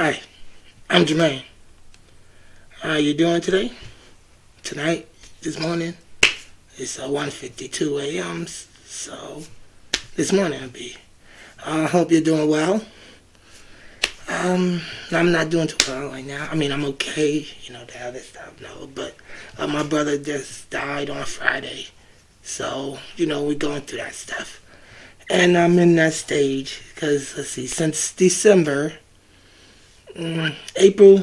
Hi, I'm Jermaine. How you doing today? Tonight? This morning? It's 1:52 a.m. So this morning it'll be. I hope you're doing well. I'm not doing too well right now. I mean, I'm okay. The other stuff, no. But my brother just died on Friday. So, we're going through that stuff. And I'm in that stage because, let's see, since December, April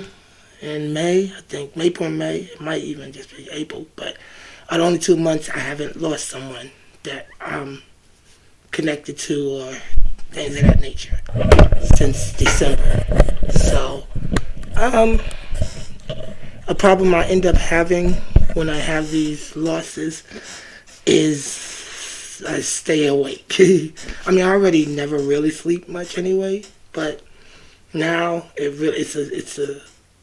and May, I think, April and May, it might even just be April, but the only 2 months I haven't lost someone that I'm connected to or things of that nature since December. So, a problem I end up having when I have these losses is I stay awake. I mean, I already never really sleep much anyway, but now it's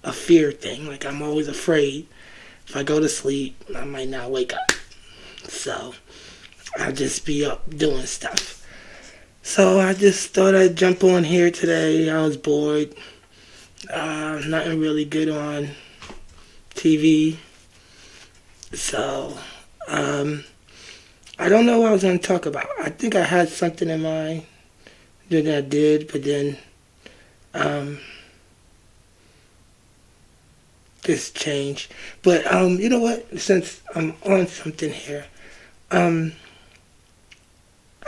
a fear thing. Like, I'm always afraid if I go to sleep, I might not wake up. So I'll just be up doing stuff. So I just thought I'd jump on here today. I was bored. Nothing really good on TV. So I don't know what I was going to talk about. I think I had something in mind that I did, but then this changed. But you know what? Since I'm on something here, I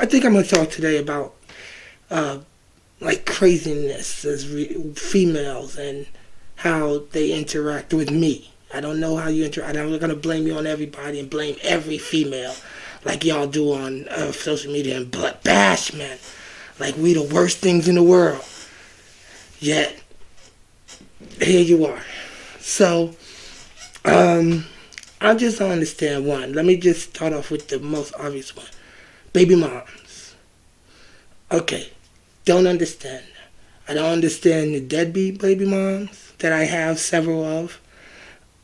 think I'm going to talk today about like craziness as females and how they interact with me. I don't know how you interact. I'm not going to blame you on everybody and blame every female like y'all do on social media and bash, man. Like we the worst things in the world. Yet, here you are. So, I just don't understand one. Let me just start off with the most obvious one. Baby moms. Okay, don't understand. I don't understand the deadbeat baby moms that I have several of.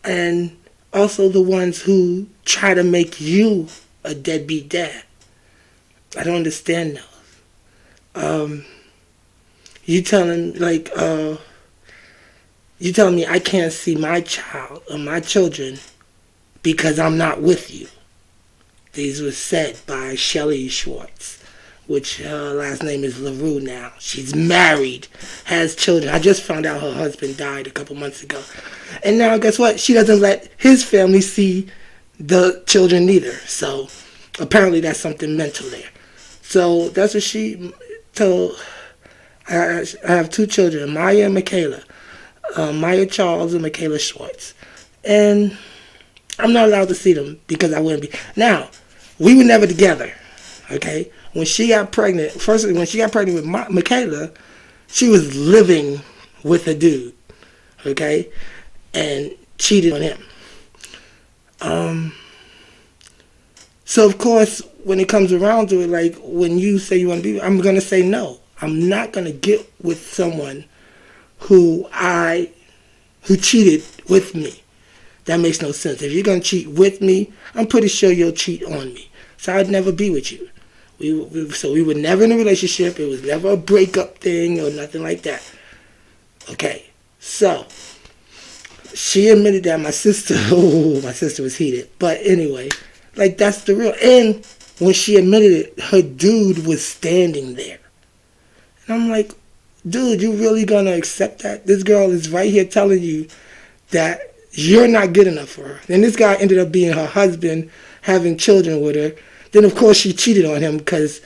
And also the ones who try to make you a deadbeat dad. I don't understand those. You telling me I can't see my child or my children because I'm not with you. These were said by Shelley Schwartz, which her last name is LaRue now. She's married, has children. I just found out her husband died a couple months ago. And now guess what? She doesn't let his family see the children neither. So apparently that's something mental there. So that's what she told. I have two children, Maya and Michaela. Maya Charles and Michaela Schwartz. And I'm not allowed to see them because I wouldn't be. Now, we were never together, okay? When she got pregnant, when she got pregnant with Michaela, she was living with a dude, okay? And cheated on him. So, of course, when it comes around to it, like, when you say you want to be, I'm going to say no. I'm not going to get with someone who cheated with me. That makes no sense. If you're going to cheat with me, I'm pretty sure you'll cheat on me. So I'd never be with you. We were never in a relationship. It was never a breakup thing or nothing like that. Okay. So she admitted that. My sister was heated. But anyway, like, that's the real. And when she admitted it, her dude was standing there. And I'm like, dude, you really going to accept that? This girl is right here telling you that you're not good enough for her. And this guy ended up being her husband, having children with her. Then, of course, she cheated on him because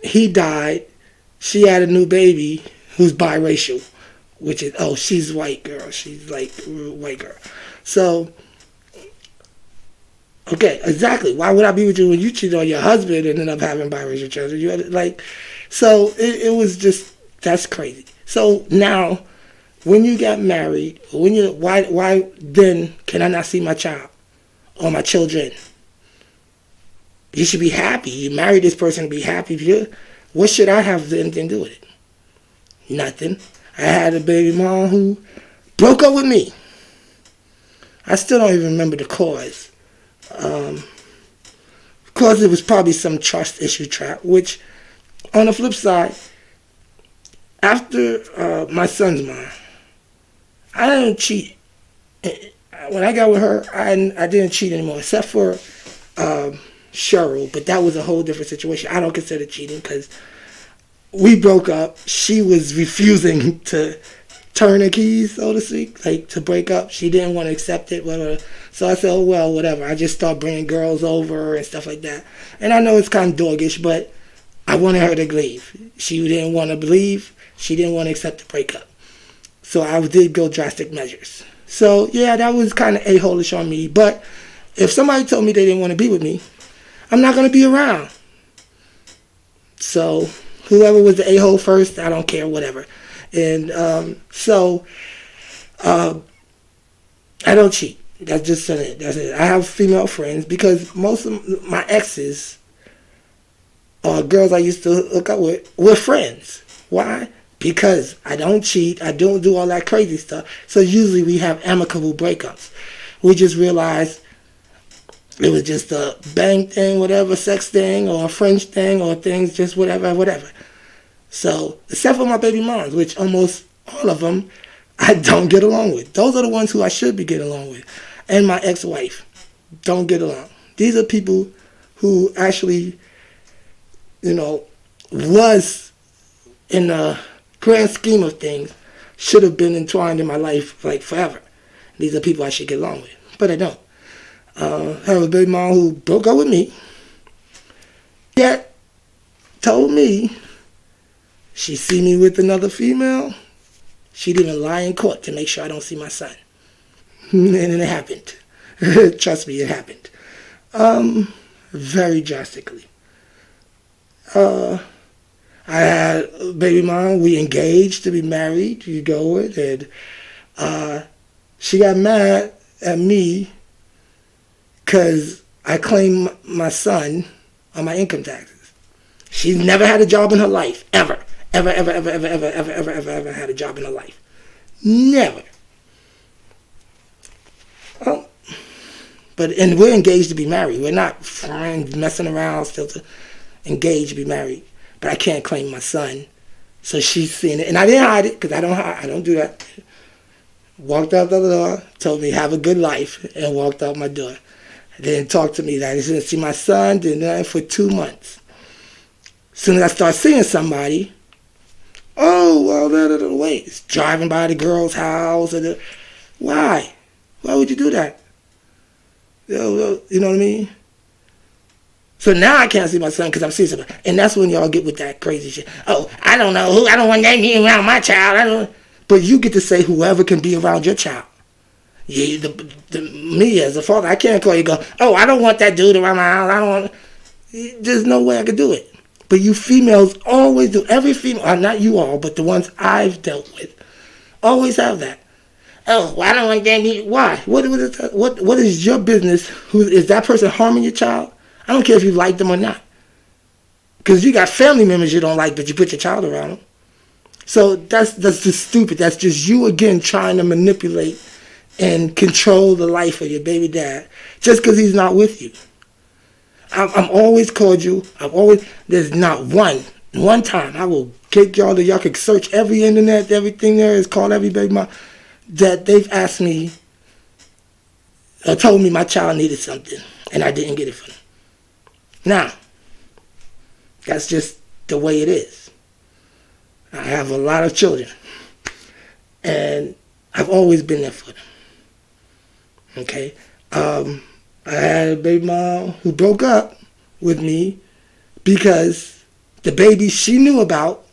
he died. She had a new baby who's biracial, which is, she's white girl. She's like white girl. So, okay, exactly. Why would I be with you when you cheated on your husband and end up having biracial children? You had, so it was just, that's crazy. So now, when you got married, why then can I not see my child or my children? You should be happy. You married this person to be happy. What should I have anything to do with it? Nothing. I had a baby mom who broke up with me. I still don't even remember the cause. Because it was probably some trust issue trap, which, on the flip side, After my son's mom, I didn't cheat. When I got with her, I didn't cheat anymore, except for Cheryl, but that was a whole different situation. I don't consider cheating because we broke up. She was refusing to turn the keys, so to speak, like to break up. She didn't want to accept it, whatever. So I said, oh, well, whatever. I just started bringing girls over and stuff like that. And I know it's kind of doggish, but I wanted her to leave. She didn't want to leave. She didn't want to accept the breakup. So I did go drastic measures. So, yeah, that was kind of a-hole-ish on me. But if somebody told me they didn't want to be with me, I'm not going to be around. So whoever was the a-hole first, I don't care, whatever. And I don't cheat. That's just it. That's it. I have female friends because most of my exes or girls I used to hook up with were friends. Why? Because I don't cheat. I don't do all that crazy stuff. So usually we have amicable breakups. We just realize it was just a bang thing, whatever, sex thing, or a French thing, or things, just whatever. So, except for my baby moms, which almost all of them I don't get along with. Those are the ones who I should be getting along with. And my ex-wife don't get along. These are people who actually, was in the grand scheme of things, should have been entwined in my life like forever. These are people I should get along with, but I don't. I have a baby mom who broke up with me, yet told me she see me with another female. She'd even lie in court to make sure I don't see my son. And it happened. Trust me, it happened. Very drastically. I had a baby mom. We engaged to be married. You go with, and she got mad at me because I claimed my son on my income taxes. She's never had a job in her life, ever. Ever had a job in her life. Never. And we're engaged to be married. We're not friends messing around, still to engaged to be married. But I can't claim my son. So she's seen it. And I didn't hide it, because I don't do that. Walked out the door, told me have a good life, and walked out my door. Didn't talk to me. I didn't see my son, didn't nothing for 2 months. As soon as I start seeing somebody, oh, well, wait. Driving by the girl's house. Why? Why would you do that? You know what I mean? So now I can't see my son because I'm seeing somebody. And that's when y'all get with that crazy shit. Oh, I don't know who. I don't want that me around my child. But you get to say whoever can be around your child. Yeah, me as a father, I can't call you and go, oh, I don't want that dude around my house. I don't want. There's no way I could do it. But you females always do. Every female, not you all, but the ones I've dealt with, always have that. Oh, well, I don't want that. Why? What is your business? Is that person harming your child? I don't care if you like them or not. Because you got family members you don't like, but you put your child around them. So that's just stupid. That's just you again trying to manipulate and control the life of your baby dad just because he's not with you. I'm always cordial. There's not one time I will kick y'all can search every internet, everything there is, call every baby mom, that they've asked me or told me my child needed something and I didn't get it for them. Now, that's just the way it is. I have a lot of children and I've always been there for them. Okay? I had a baby mom who broke up with me because the baby she knew about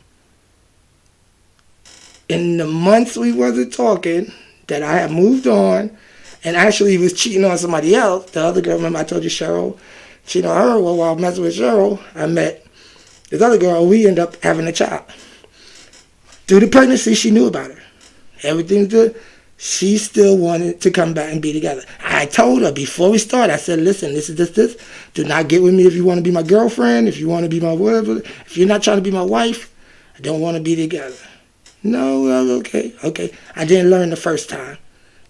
in the months we wasn't talking, that I had moved on and actually was cheating on somebody else. The other girl, remember I told you Cheryl, cheating on her. Well, while messing with Cheryl, I met this other girl. We ended up having a child. Through the pregnancy, she knew about her. Everything's good. She still wanted to come back and be together. I told her before we started, I said, listen, this is this. Do not get with me if you want to be my girlfriend, if you want to be my whatever. If you're not trying to be my wife, I don't want to be together. No, well, okay. I didn't learn the first time.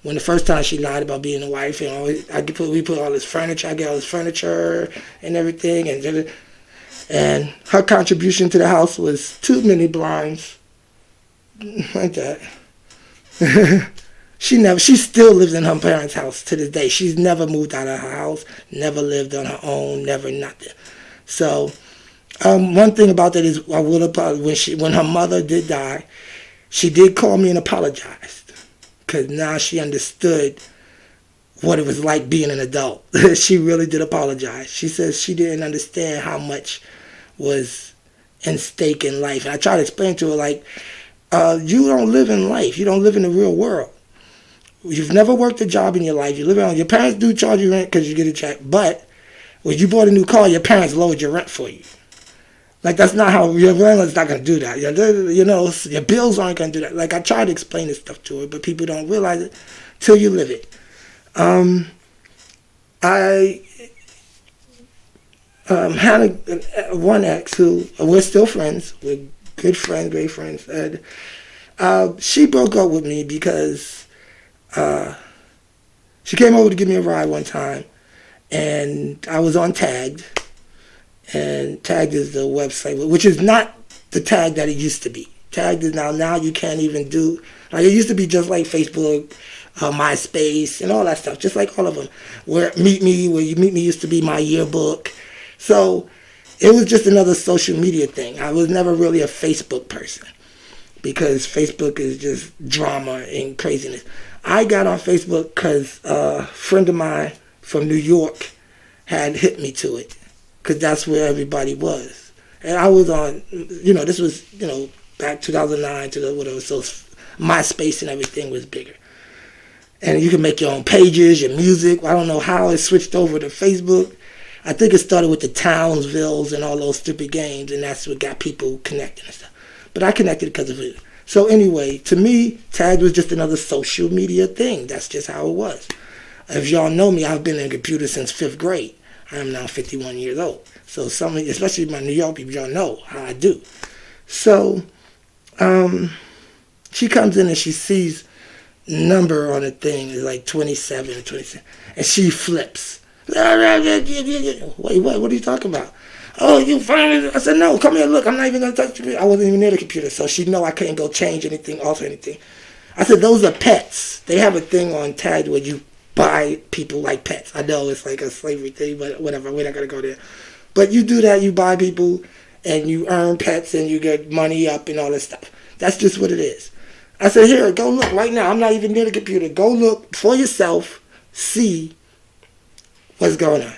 When the first time she lied about being a wife, and we put all this furniture, I get all this furniture and everything, and her contribution to the house was too many blinds, like that. She still lives in her parents' house to this day. She's never moved out of her house, never lived on her own, never nothing. So, one thing about that is I will apologize. When her mother did die, she did call me and apologized. Because now she understood what it was like being an adult. She really did apologize. She says she didn't understand how much was in stake in life. And I tried to explain to her, like, you don't live in life. You don't live in the real world. You've never worked a job in your life. You live on your parents do charge you rent because you get a check. But when you bought a new car, your parents lowered your rent for you. Like, that's not how your landlord's not going to do that. You know, your bills aren't going to do that. Like, I try to explain this stuff to her, but people don't realize it till you live it. I had one ex who, we're still friends. We're good friends, great friends. And she broke up with me because she came over to give me a ride one time, and I was on Tagged. And Tagged is the website, which is not the Tag that it used to be. Tagged is now you can't even do, like, it used to be just like Facebook, MySpace, and all that stuff, just like all of them. Where You Meet Me used to be my yearbook. So it was just another social media thing. I was never really a Facebook person because Facebook is just drama and craziness. I got on Facebook because a friend of mine from New York had hit me to it, because that's where everybody was. And I was on, this was, back 2009 to whatever, so MySpace and everything was bigger. And you can make your own pages, your music. I don't know how it switched over to Facebook. I think it started with the Townsvilles and all those stupid games, and that's what got people connected and stuff. But I connected because of it. So anyway, to me, Tag was just another social media thing. That's just how it was. If y'all know me, I've been in computers since 5th grade. I am now 51 years old. So some, especially my New York people, y'all know how I do. So she comes in and she sees number on the thing is like 27 or 27, and she flips. Wait, what are you talking about? Oh, you finally? I said, no, come here, look, I'm not even going to touch the computer. I wasn't even near the computer, so she know I couldn't go change anything, alter anything. I said, those are pets. They have a thing on Tag where you buy people like pets. I know it's like a slavery thing, but whatever, we're not going to go there. But you do that, you buy people, and you earn pets, and you get money up and all this stuff. That's just what it is. I said, here, go look right now. I'm not even near the computer. Go look for yourself, see what's going on.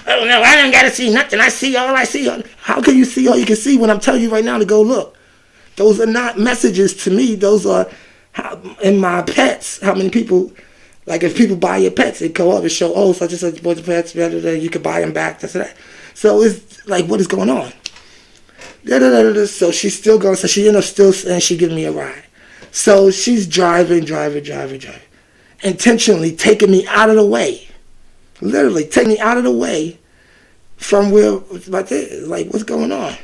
Oh, no, I don't got to see nothing. I see all I see. How can you see all you can see when I'm telling you right now to go look? Those are not messages to me. Those are in my pets. How many people, like if people buy your pets, they go up and show, oh, such and such bunch of pets, you can buy them back, this and that. So it's like, what is going on? So she's still going, so she ended up still saying she giving me a ride. So she's driving, intentionally taking me out of the way. Literally taking me out of the way from where, like, what's going on?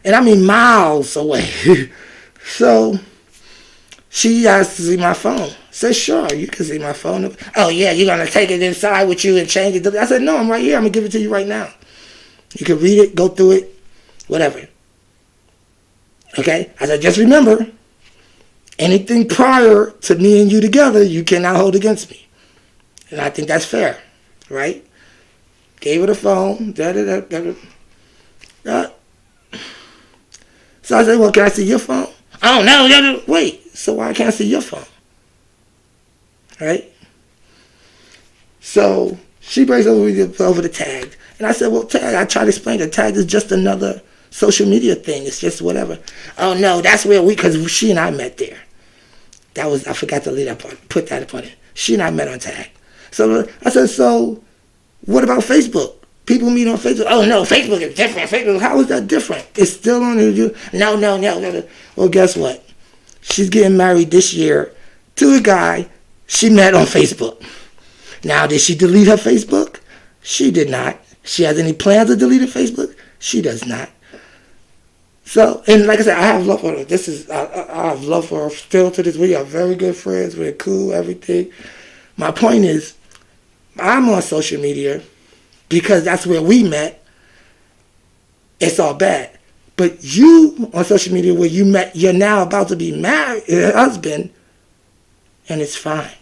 And I mean miles away. So she asked to see my phone. I said, sure, you can see my phone. Oh, yeah, you're going to take it inside with you and change it. I said, no, I'm right here. I'm going to give it to you right now. You can read it, go through it, whatever. Okay? I said, just remember, anything prior to me and you together, you cannot hold against me. And I think that's fair. Right? Gave her the phone. So I said, well, can I see your phone? Oh, no. Wait. So why can't I see your phone? Right? So she brings over the Tag. And I said, well, Tag, I tried to explain that Tag is just another social media thing. It's just whatever. Oh, no, that's where because she and I met there. That was, I forgot to leave that part, put that upon it. She and I met on Tag. So I said, so what about Facebook? People meet on Facebook. Oh, no, Facebook is different. Facebook, how is that different? It's still on you. No. Well, guess what? She's getting married this year to a guy she met on Facebook. Now, did she delete her Facebook? She did not. She has any plans to delete her Facebook? She does not. So, and like I said, I have love for her. I have love for her still to this day. We are very good friends. We're cool, everything. My point is, I'm on social media because that's where we met. It's all bad. But you on social media where you're now about to be married, your husband, and it's fine.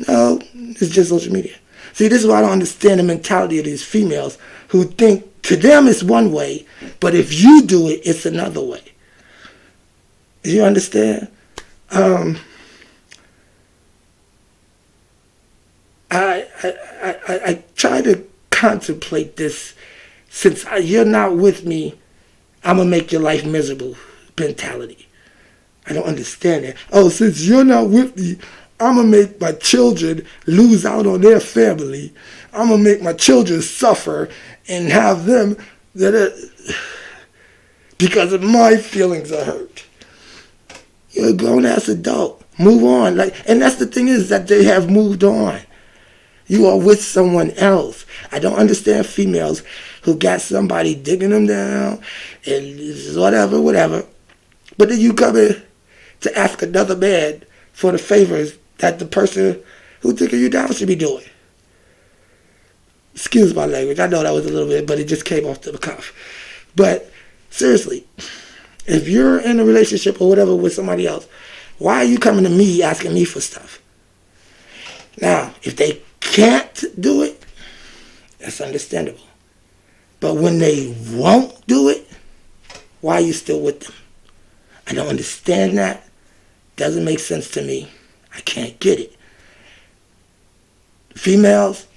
No, it's just social media. See, this is why I don't understand the mentality of these females who think to them it's one way, but if you do it, it's another way. Do you understand? I try to contemplate this. Since you're not with me, I'm going to make your life miserable mentality. I don't understand that. Oh, since you're not with me, I'm going to make my children lose out on their family. I'm going to make my children suffer and have them because of my feelings are hurt. You're a grown-ass adult. Move on. And that's the thing is that they have moved on. You are with someone else. I don't understand females who got somebody digging them down and whatever. But then you come in to ask another man for the favors that the person who's digging you down should be doing. Excuse my language. I know that was a little bit, but it just came off the cuff. But seriously, if you're in a relationship or whatever with somebody else, why are you coming to me asking me for stuff? Now, if they can't do it, that's understandable. But when they won't do it, why are you still with them? I don't understand that. Doesn't make sense to me. I can't get it. Females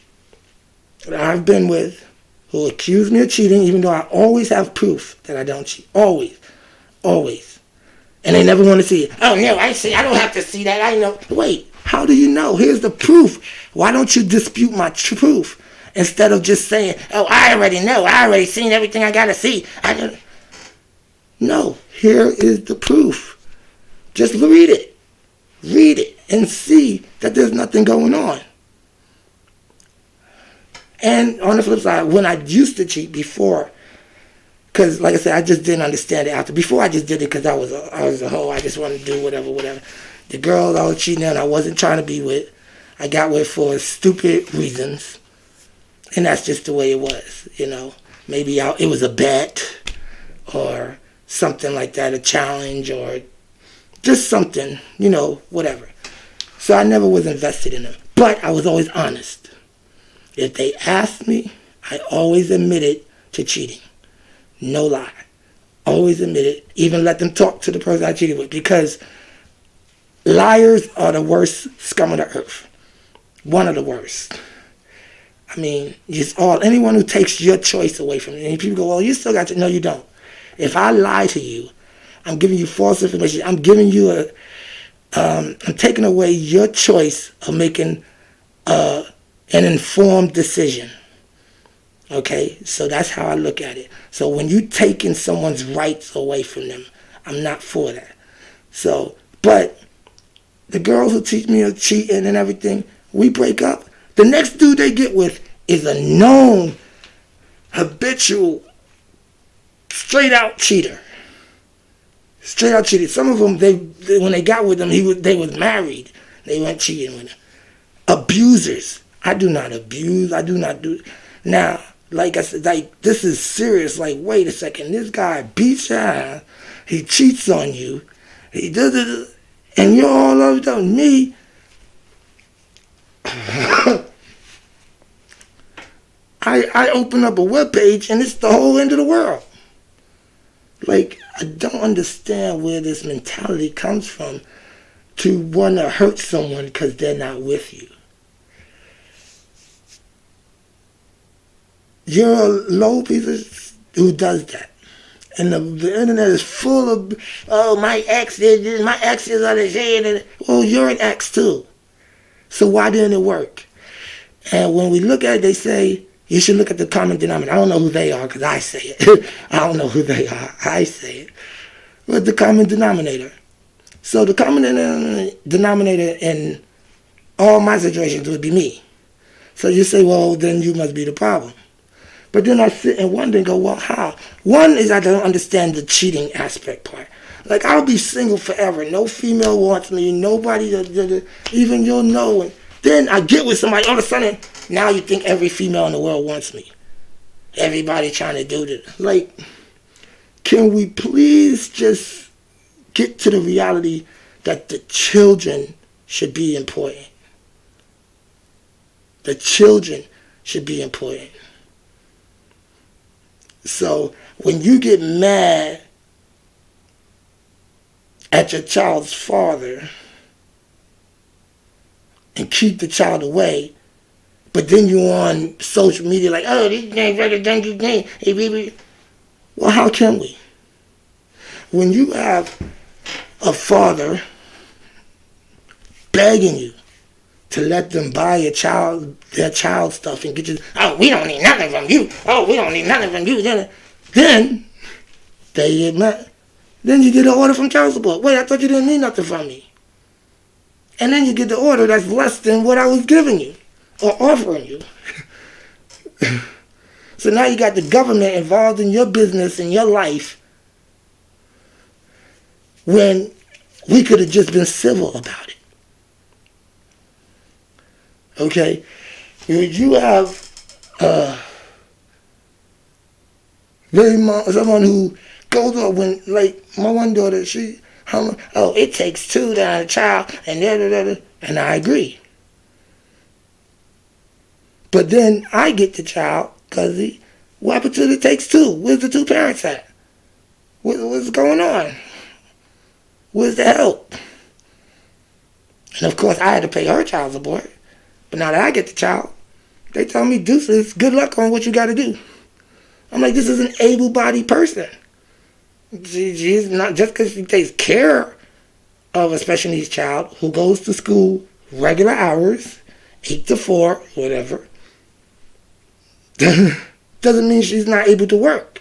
that I've been with who accuse me of cheating, even though I always have proof that I don't cheat. Always. And they never want to see it. Oh, no, I see. I don't have to see that. I know. Wait, how do you know? Here's the proof. Why don't you dispute my proof instead of just saying, oh, I already know. I already seen everything I got to see. No, here is the proof. Just read it. Read it and see that there's nothing going on. And on the flip side, when I used to cheat before, because like I said, I just didn't understand it after. Before I just did it because I was a hoe. I just wanted to do whatever. The girls I was cheating on, I wasn't trying to be with. I got with for stupid reasons. And that's just the way it was, you know. Maybe it was a bet or something like that, a challenge or just something, you know, whatever. So I never was invested in them. But I was always honest. If they asked me, I always admitted to cheating. No lie. Always admitted. Even let them talk to the person I cheated with. Because liars are the worst scum of the earth. One of the worst. I mean, anyone who takes your choice away from you. And people go, well, you still got to. No, you don't. If I lie to you, I'm giving you false information. I'm giving you I'm taking away your choice of making an informed decision. Okay? So that's how I look at it. So when you taking someone's rights away from them, I'm not for that. So, but the girls who teach me of cheating and everything, we break up. The next dude they get with is a known, habitual, straight-out cheater. Straight-out cheater. Some of them, when they got with him, they was married. They went cheating with him. Abusers. I do not abuse. I do not do. Now, like I said, this is serious. Like, wait a second. This guy beats your ass. He cheats on you. He does it. And you're all over on me. I open up a webpage and it's the whole end of the world. Like, I don't understand where this mentality comes from to want to hurt someone because they're not with you. You're a low piece who does that. And the internet is full of, oh, my ex did this, my ex is on the shade. Well, you're an ex too. So why didn't it work? And when we look at it, they say, you should look at the common denominator. I don't know who they are because I say it. I don't know who they are. I say it. But the common denominator. So the common denominator in all my situations would be me. So you say, well, then you must be the problem. But then I sit and wonder and go, well, how? One is I don't understand the cheating aspect part. Like, I'll be single forever. No female wants me. Nobody, even you'll know. And then I get with somebody. All of a sudden, now you think every female in the world wants me. Everybody trying to do this. Like, can we please just get to the reality that the children should be important? The children should be important. So when you get mad at your child's father and keep the child away, but then you're on social media like, oh, this ain't better than you think. Hey, baby. Well, how can we? When you have a father begging you to let them buy their child stuff and get you, oh, we don't need nothing from you. Oh, we don't need nothing from you. Then you get an order from child support. Wait, I thought you didn't need nothing from me. And then you get the order that's less than what I was giving you or offering you. So now you got the government involved in your business and your life when we could have just been civil about it. Okay? You have someone who goes on when, like my one daughter, it takes two to have a child, and I agree. But then I get the child because what happened to it takes two? Where's the two parents at? What's going on? Where's the help? And of course, I had to pay her child support. But now that I get the child, they tell me, deuces, good luck on what you got to do. I'm like, this is an able-bodied person. She's not, just because she takes care of a special needs child who goes to school regular hours, 8 to 4, whatever, doesn't mean she's not able to work.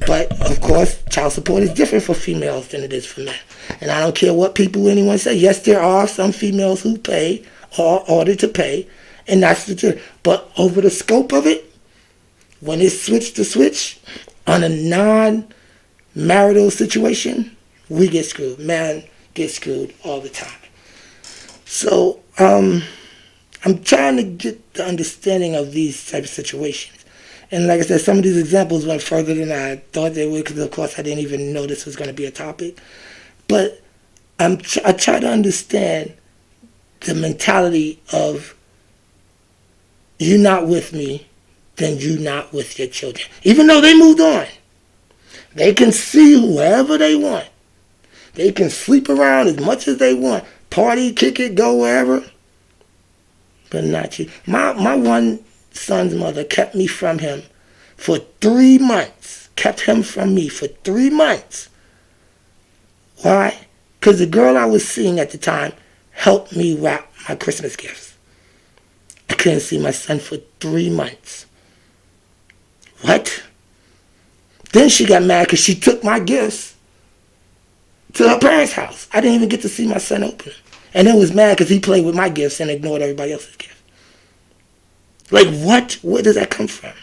But, of course, child support is different for females than it is for men. And I don't care what anyone say. Yes, there are some females who pay or ordered to pay, and that's the truth. But over the scope of it, when it's switch on a non-marital situation, we get screwed. Man gets screwed all the time. So, I'm trying to get the understanding of these types of situations. And like I said, some of these examples went further than I thought they would because, of course, I didn't even know this was going to be a topic. But I try to understand the mentality of you not with me, then you not with your children. Even though they moved on. They can see whoever they want. They can sleep around as much as they want. Party, kick it, go wherever. But not you. My one son's mother kept me from him for 3 months. Kept him from me for 3 months. Why? Because the girl I was seeing at the time helped me wrap my Christmas gifts. I couldn't see my son for 3 months. What? Then she got mad because she took my gifts to her parents' house. I didn't even get to see my son open them. And then was mad because he played with my gifts and ignored everybody else's gifts. Like, what? Where does that come from?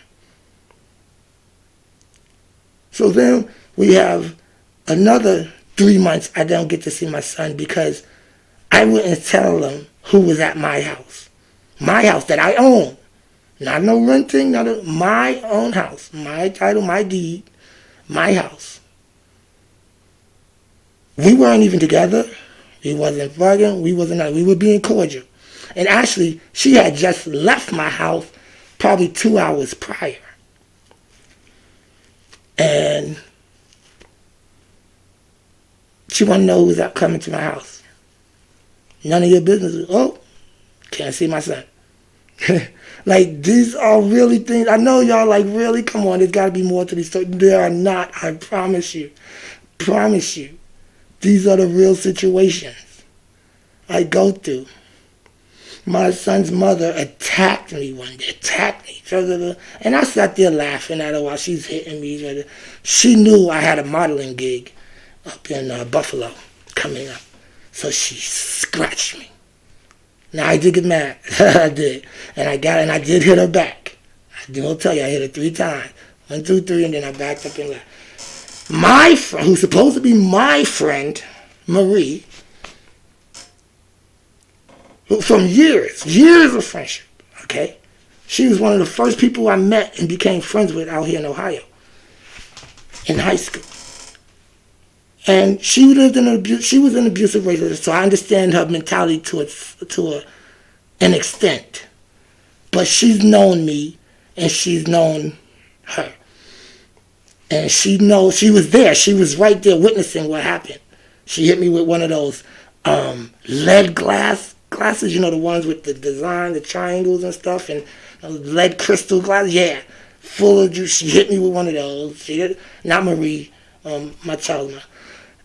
So then we have another 3 months I don't get to see my son because I wouldn't tell them who was at my house. My house that I own. Not no renting, my own house. My title, my deed, my house. We weren't even together. We wasn't fucking. We were being cordial. And actually, she had just left my house probably 2 hours prior. And she wanted to know who was out coming to my house. None of your business. Oh, can't see my son. Like, these are really things. I know y'all like, really? Come on, there's got to be more to these stories. There are not, I promise you. Promise you. These are the real situations I go through. My son's mother attacked me one day. Attacked me. And I sat there laughing at her while she's hitting me. She knew I had a modeling gig up in Buffalo coming up. So she scratched me. Now, I did get mad. I did. And I did hit her back. I will tell you, I hit her 3 times. 1, 2, 3, and then I backed up and left. My friend, who's supposed to be my friend, Marie, from years of friendship, okay? She was one of the first people I met and became friends with out here in Ohio. in high school. And she lived in she was an abusive relationship, so I understand her mentality an extent. But she's known me, and she's known her. And she knows, she was there. She was right there witnessing what happened. She hit me with one of those lead glasses, you know, the ones with the design, the triangles and stuff, and lead crystal glasses. Yeah, full of juice. She hit me with one of those. She did, not Marie, my child.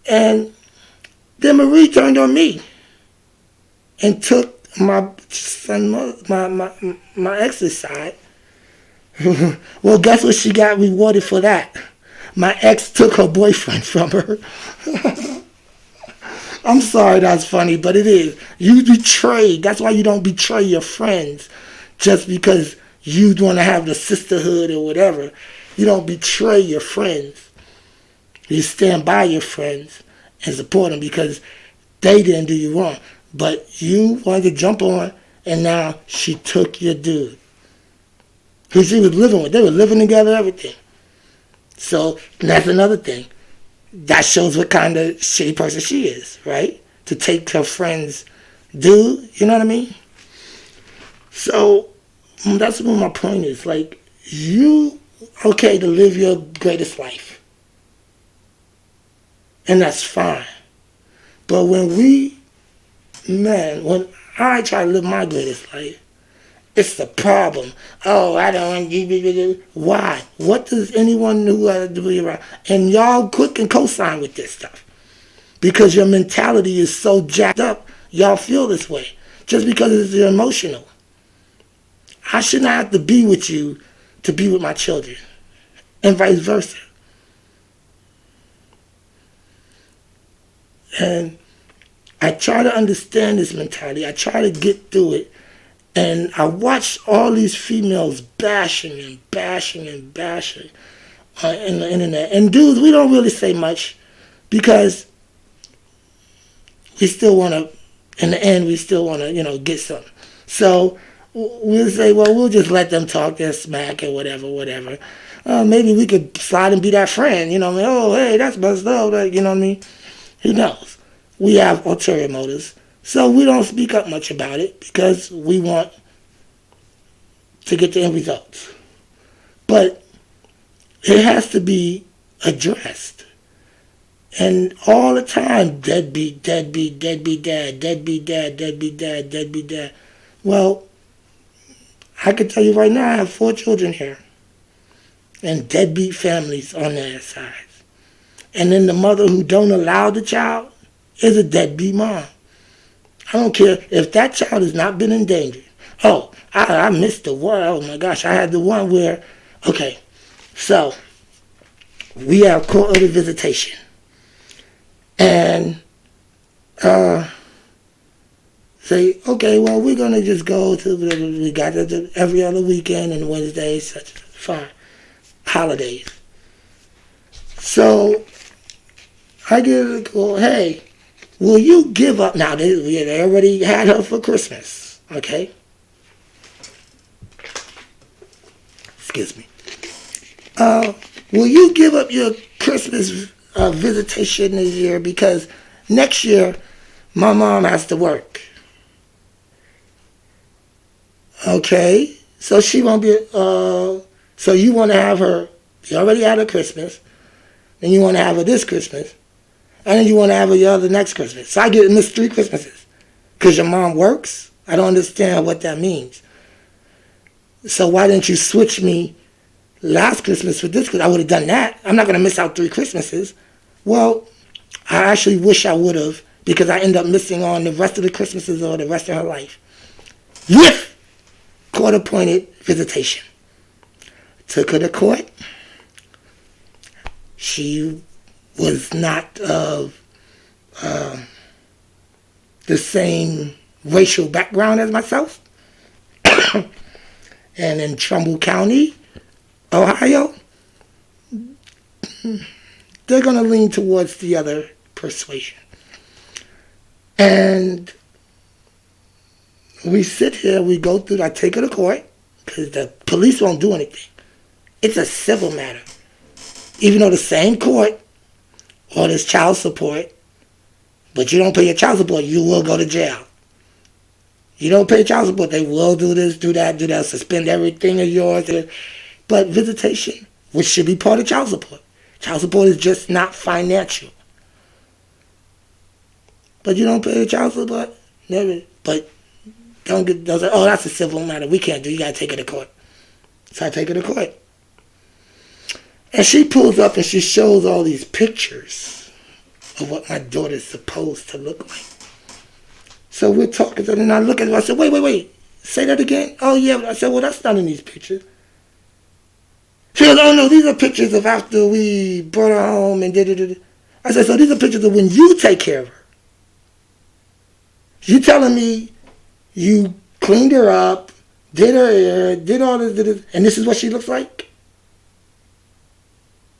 And then Marie turned on me and took my ex's side. Well, guess what she got rewarded for that? My ex took her boyfriend from her. I'm sorry that's funny, but it is. You betrayed. That's why you don't betray your friends just because you want to have the sisterhood or whatever. You don't betray your friends. You stand by your friends and support them because they didn't do you wrong. But you wanted to jump on, and now she took your dude who she was living with. They were living together, everything. So that's another thing. That shows what kind of shitty person she is, right? To take her friend's dude, you know what I mean? So that's what my point is. Like, you okay to live your greatest life. And that's fine. But when I try to live my greatest life, it's the problem. Oh, I don't want you. Why? What does anyone who do around? And y'all quick and co-sign with this stuff. Because your mentality is so jacked up, y'all feel this way. Just because it's emotional. I should not have to be with you to be with my children. And vice versa. And I try to understand this mentality. I try to get through it. And I watch all these females bashing on the internet. And dudes, we don't really say much because we still want to, in the end, we still want to, get something. So we'll say, well, we'll just let them talk their smack or whatever. Maybe we could slide and be that friend, oh, hey, that's messed up, you know what I mean? Who knows? We have ulterior motives. So we don't speak up much about it because we want to get the end results. But it has to be addressed. And all the time, deadbeat dad, deadbeat dad. Well, I can tell you right now, I have 4 children here. And deadbeat families on their sides. And then the mother who don't allow the child is a deadbeat mom. I don't care if that child has not been endangered. Oh, I missed the one. Oh my gosh, I had the one where, okay, so we have court order visitation. And say, okay, well, we're going to just go to, we got it every other weekend and Wednesdays, such fine, holidays. So I get a call, hey, will you give up? Now, they already had her for Christmas, okay? Excuse me. Will you give up your Christmas visitation this year because next year my mom has to work? Okay, so she won't be, so you want to have her, you already had her Christmas, then you want to have her this Christmas, and then you want to have her the other next Christmas. So I get missed 3 Christmases because your mom works? I don't understand what that means. So why didn't you switch me last Christmas with this? Because I would have done that. I'm not going to miss out 3 Christmases. Well, I actually wish I would have because I end up missing on the rest of the Christmases or the rest of her life. With court-appointed visitation. Took her to court. She was not of the same racial background as myself. And in Trumbull County, Ohio, they're going to lean towards the other persuasion. And we sit here, we go through, I take her to court, because the police won't do anything. It's a civil matter. even though the same court orders child support, but you don't pay your child support, you will go to jail. You don't pay child support, they will do this, do that, suspend everything of yours. But visitation, which should be part of child support. Child support is just not financial. But you don't pay child support? Never. But don't say, oh, that's a civil matter. We can't do it. You got to take it to court. So I take it to court. And she pulls up and she shows all these pictures of what my daughter's supposed to look like. So we're talking, and I look at her, I said, wait, say that again? Oh, yeah. I said, well, that's not in these pictures. She goes, oh, no, these are pictures of after we brought her home and did. I said, so these are pictures of when you take care of her. You telling me you cleaned her up, did her hair, did all this, and this is what she looks like?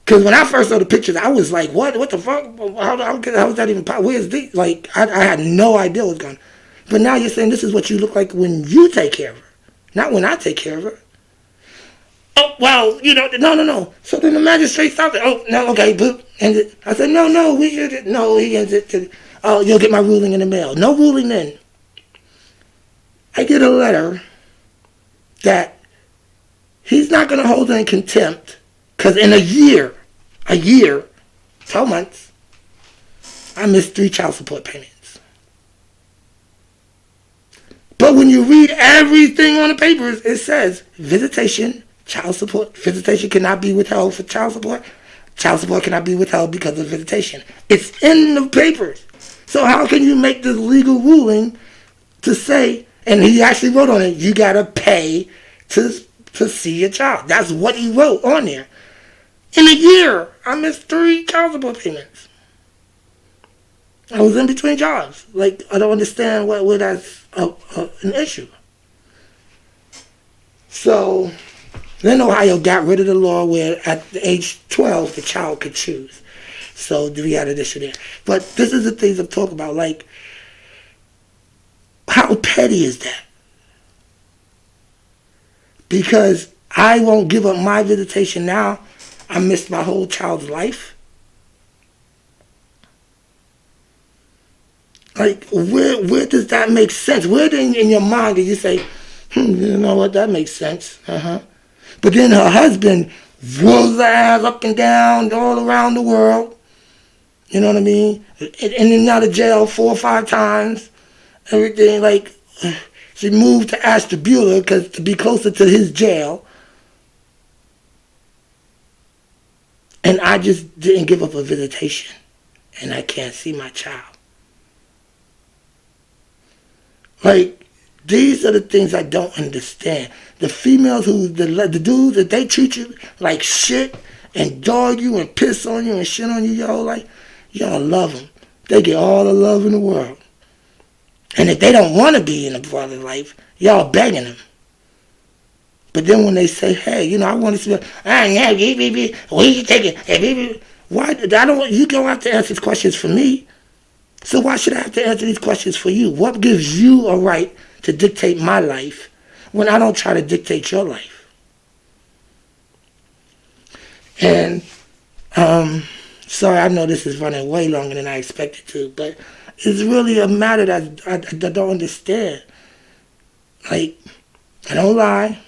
Because when I first saw the pictures, I was like, what the fuck? How is that even possible? Where's this? Like, I had no idea what was going on. But now you're saying this is what you look like when you take care of her, not when I take care of her. Oh, well, no. So then the magistrate stopped it. Oh, no, okay, boop. And I said, no, we should, no, he ends it. Oh, you'll get my ruling in the mail. No ruling then. I get a letter that he's not going to hold her in contempt because in a year, 12 months, I missed 3 child support payments. But when you read everything on the papers, it says visitation, child support. Visitation cannot be withheld for child support. Child support cannot be withheld because of visitation. It's in the papers. So how can you make this legal ruling to say, and he actually wrote on it, you got to pay to see your child. That's what he wrote on there. In a year, I missed 3 child support payments. I was in between jobs. Like, I don't understand why that's an issue. So, then Ohio got rid of the law where at the age 12, the child could choose. So, we had an issue there. But this is the things I'm talking about. Like, how petty is that? Because I won't give up my visitation now. I missed my whole child's life. Like, where does that make sense? Where in your mind do you say, you know what, that makes sense. But then her husband whirls her ass up and down all around the world. You know what I mean? In and out of jail 4 or 5 times. Everything, like, she moved to Ashtabula to be closer to his jail. And I just didn't give up a visitation. And I can't see my child. Like, these are the things I don't understand. The females the dudes that they treat you like shit and dog you and piss on you and shit on you your whole life, y'all love them. They get all the love in the world. And if they don't want to be in a brother's life, y'all begging them. But then when they say, hey, I want to see, where you take it? Hey, baby, why? You don't have to answer these questions for me. So why should I have to answer these questions for you? What gives you a right to dictate my life when I don't try to dictate your life? And, sorry, I know this is running way longer than I expected to, but it's really a matter that I don't understand. Like, I don't lie.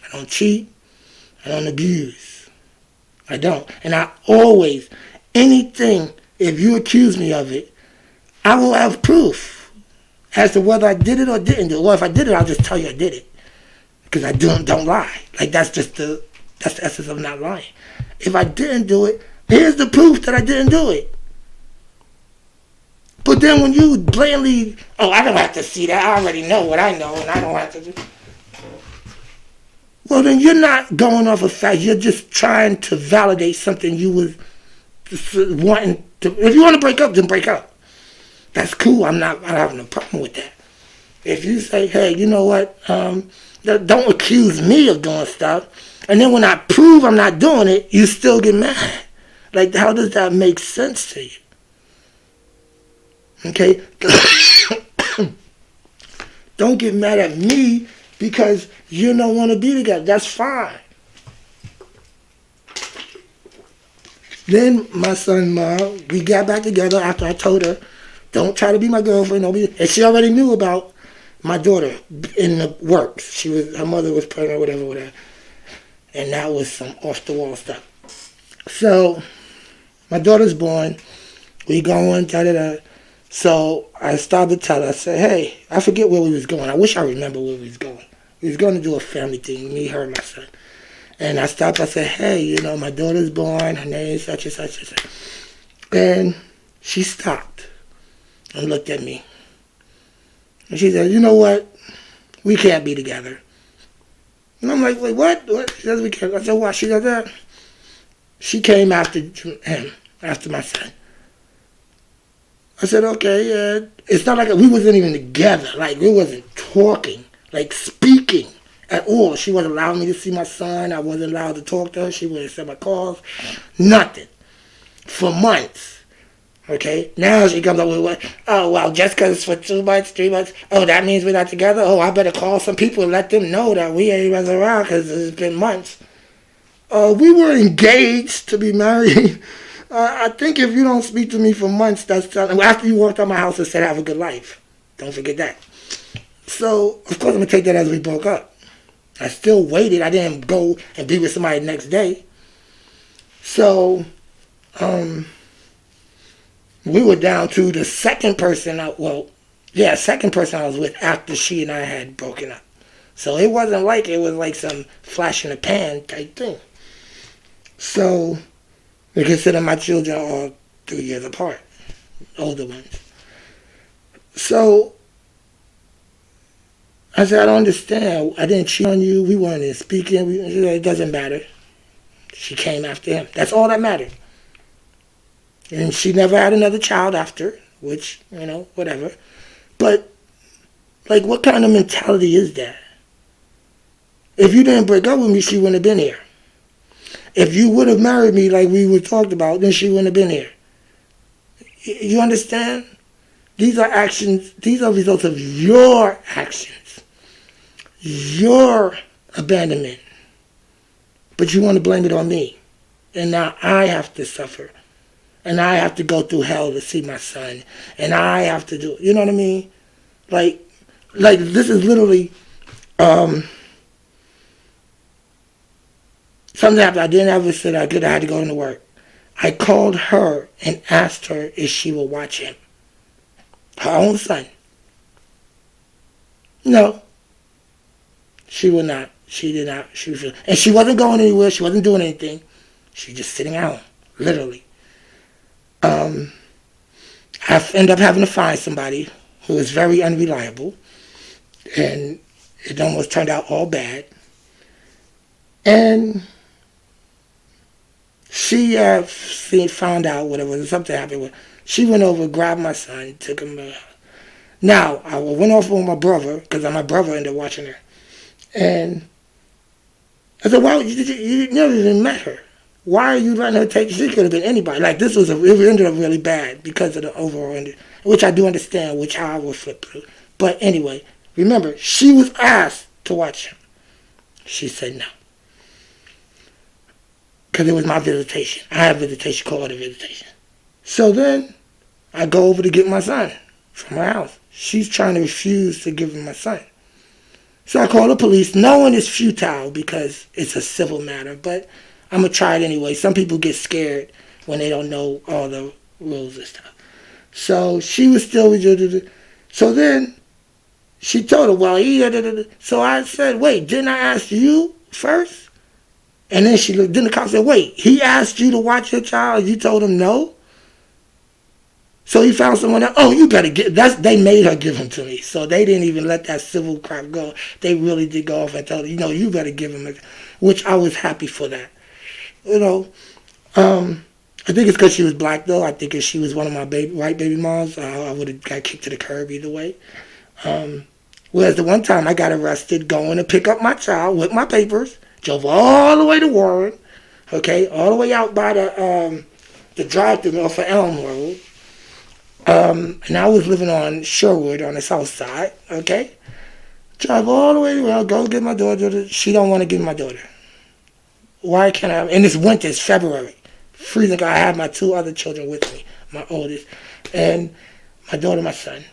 I don't cheat. I don't abuse. I don't. And I always, anything, if you accuse me of it, I will have proof as to whether I did it or didn't do it. Well, if I did it, I'll just tell you I did it. Because I don't lie. Like, that's the essence of not lying. If I didn't do it, here's the proof that I didn't do it. But then when you blatantly, I don't have to see that. I already know what I know, and I don't have to do. Well, then you're not going off of fact. You're just trying to validate something you was wanting to. If you want to break up, then break up. That's cool. I'm not having a problem with that. If you say, hey, you know what? Don't accuse me of doing stuff. And then when I prove I'm not doing it, you still get mad. Like, how does that make sense to you? Okay? Don't get mad at me because you don't want to be together. That's fine. Then my son, we got back together after I told her, don't try to be my girlfriend. Don't be, and she already knew about my daughter in the works. Her mother was pregnant, whatever. And that was some off the wall stuff. So my daughter's born. We going, da-da-da. So I started to tell her, I said, hey, I forget where we was going. I wish I remember where we was going. We was going to do a family thing, me, her, and my son. And I stopped, I said, hey, my daughter's born, her name is such and such and such. And she stopped and looked at me. And she said, you know what? We can't be together. And I'm like, wait, what? She says, we can't. I said, why? She said that. She came after him, after my son. I said, okay, yeah. It's not like we wasn't even together. Like, we wasn't talking, like speaking at all. She wasn't allowing me to see my son. I wasn't allowed to talk to her. She wouldn't accept my calls. Nothing. For months. Okay? Now she comes up with, what? Oh, well, just because it's for 2 months, 3 months, oh, that means we're not together? Oh, I better call some people and let them know that we ain't even around because it's been months. We were engaged to be married. I think if you don't speak to me for months, that's after you walked out my house and said have a good life. Don't forget that. So, of course, I'm going to take that as we broke up. I still waited. I didn't go and be with somebody the next day. So, we were down to the second person I was with after she and I had broken up. So it wasn't like it was like some flash in the pan type thing. So, we consider my children all 3 years apart, older ones. So, I said, I don't understand. I didn't cheat on you. We weren't in speaking. It doesn't matter. She came after him. That's all that mattered. And she never had another child after, which, whatever. But, like, what kind of mentality is that? If you didn't break up with me, she wouldn't have been here. If you would have married me like we were talked about, then she wouldn't have been here. You understand? These are actions. These are results of your actions. Your abandonment. But you want to blame it on me. And now I have to suffer. And I have to go through hell to see my son. And I have to do, you know what I mean? Like this is literally something happened. I didn't ever say I had to go into work. I called her and asked her if she would watch him. Her own son. No. She would not. She did not. And she wasn't going anywhere. She wasn't doing anything. She was just sitting out, literally. I ended up having to find somebody who was very unreliable. And it almost turned out all bad. And she found out whatever, something happened with. She went over, grabbed my son, took him. Now, I went off with my brother, because my brother ended up watching her. And I said, well, you never even met her. Why are you letting her take? She could have been anybody. Like, it ended up really bad because of the overall ending, which I do understand, which how I will flip through. But anyway, remember, she was asked to watch him. She said no. Because it was my visitation. I have visitation, call it a visitation. So then, I go over to get my son from her house. She's trying to refuse to give him my son. So I call the police, knowing it's futile because it's a civil matter, but I'm going to try it anyway. Some people get scared when they don't know all the rules and stuff. So she was still... So then, she told her, well, so I said, wait, didn't I ask you first? And then then the cop said, wait, he asked you to watch your child and you told him no? So he found someone else. Oh, you better they made her give him to me. So they didn't even let that civil crap go. They really did go off and told her, you better give him which I was happy for that. I think it's because she was black, though. I think if she was one of my white baby moms, I would have got kicked to the curb either way. Whereas the one time I got arrested going to pick up my child with my papers, drove all the way to Warren, okay, all the way out by the drive-thru off of Elm Road. And I was living on Sherwood on the south side, okay? Drive all the way to I'll go get my daughter. She don't want to give my daughter. Why can't I? And it's winter, it's February. freezing. I had my 2 other children with me, my oldest, and my daughter, my son.